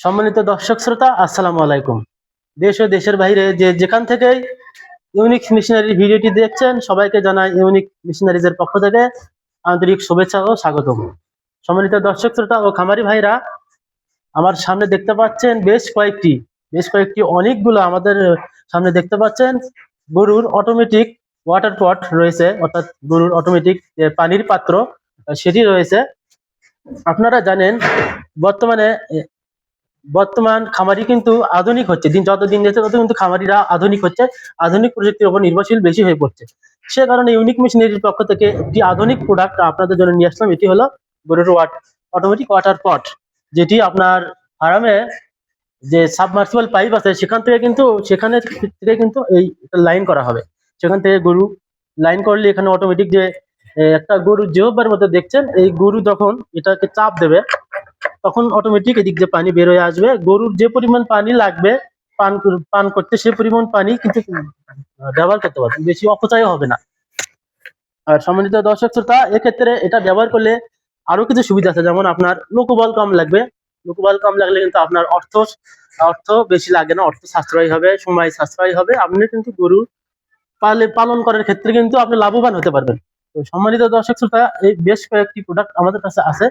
সম্মানিত দর্শক শ্রোতা, আসসালামু আলাইকুম। দেশ ও দেশের বাইরে যেখান থেকেই ইউনিক মিশনারি ভিডিওটি দেখছেন, সবাইকে জানাই ইউনিক মিশনারিজের পক্ষ থেকে আন্তরিক শুভেচ্ছা ও স্বাগতম। সম্মানিত দর্শক শ্রোতা ও খামারি ভাইরা, আমার সামনে দেখতে পাচ্ছেন বেশ কয়েকটি অনেকগুলো আমাদের সামনে দেখতে পাচ্ছেন গরুর অটোমেটিক ওয়াটার পট রয়েছে, অর্থাৎ গরুর অটোমেটিক যে পানির পাত্র সেটি রয়েছে। আপনারা জানেন বর্তমান খামারি কিন্তু আধুনিক হচ্ছে, যত দিন যাচ্ছে তত কিন্তু খামারিরা আধুনিক হচ্ছে, আধুনিক প্রযুক্তির উপর নির্ভরশীল বেশি হয়ে পড়ছে। সে কারণে ইউনিক মেশিনারির পক্ষ থেকে একটি আধুনিক প্রোডাক্ট আপনাদের জন্য নিয়ে আসলাম। এটি হলো গরুর অটোমেটিক ওয়াটার পট, যেটি আপনার ফার্মে যে সাবমার্সিবল পাইপ আছে সেখানে থেকে কিন্তু এই লাইন করা হবে। সেখান থেকে গরু লাইন করলে এখানে অটোমেটিক যে একটা গরুর জিহ্বার মতো দেখছেন, এই গরু যখন এটাকে চাপ দেবে তখন অটোমেটিক এদিক দিয়ে পানি বের হয়ে আসবে। গরুর যে পরিমাণ পানি লাগবে পান করতে, সেই পরিমাণ পানি কিন্তু ব্যবহার করতে পারবে, বেশি অপচয় হবে না। আর সম্মানিত দর্শক শ্রোতা, এক্ষেত্রে এটা ব্যবহার করলে আরো কিছু সুবিধা আছে, যেমন আপনার লোকবল কম লাগবে। লোকবল কম লাগলে কিন্তু আপনার অর্থ বেশি লাগে না, অর্থ সাশ্রয় হবে, সময় সাশ্রয় হবে। আপনি কিন্তু গরু পালন করার ক্ষেত্রে কিন্তু আপনি লাভবান হতে পারবেন। তো সম্মানিত দর্শক শ্রোতা, এই বেশ কয়েকটি প্রোডাক্ট আমাদের কাছে আছে।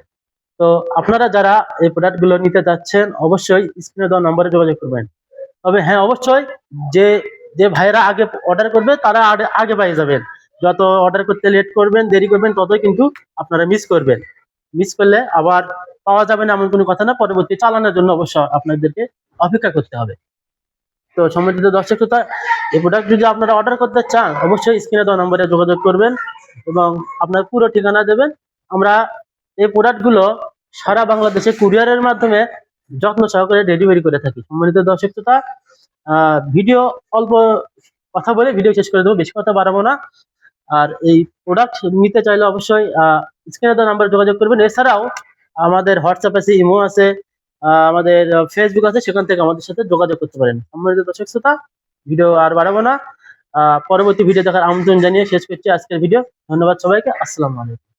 তো আপনারা যারা এই প্রোডাক্টগুলো নিতে যাচ্ছেন, অবশ্যই স্ক্রিনে দেওয়া নম্বরে যোগাযোগ করবেন। তবে হ্যাঁ, অবশ্যই যে যে ভাইয়েরা আগে অর্ডার করবে তারা আগে পেয়ে যাবেন। যত অর্ডার করতে লেট করবেন, দেরি করবেন, ততই কিন্তু আপনারা মিস করবেন। মিস করলে আবার পাওয়া যাবে না এমন কোনো কথা না, পরবর্তী চালানোর জন্য অবশ্য আপনাদেরকে অপেক্ষা করতে হবে। তো সম্মানিত দর্শক শ্রোতা, এই প্রোডাক্ট যদি আপনারা অর্ডার করতে চান, অবশ্যই স্ক্রিনে দেওয়া নম্বরে যোগাযোগ করবেন এবং আপনার পুরো ঠিকানা দেবেন। আমরা এই প্রোডাক্টগুলো সারা বাংলাদেশে কুরিয়ারের মাধ্যমে যত্ন সহকারে ডেলিভারি করে থাকি। সম্মানিত দর্শক শ্রোতা, ভিডিও অল্প কথা বলে ভিডিও শেষ করে দেবো, বেশি কথা বাড়াবো না। আর এই প্রোডাক্ট নিতে চাইলে অবশ্যই স্ক্রিনে দেওয়া নাম্বারে যোগাযোগ করবেন। এছাড়াও আমাদের হোয়াটসঅ্যাপ আছে, ইমো আছে, আমাদের ফেসবুক আছে, সেখান থেকে আমাদের সাথে যোগাযোগ করতে পারেন। সম্মানিত দর্শক শ্রোতা, ভিডিও আর বাড়াবো না, পরবর্তী ভিডিও দেখার আমন্ত্রণ জানিয়ে শেষ করছি আজকের ভিডিও। ধন্যবাদ সবাইকে। আসসালামু আলাইকুম।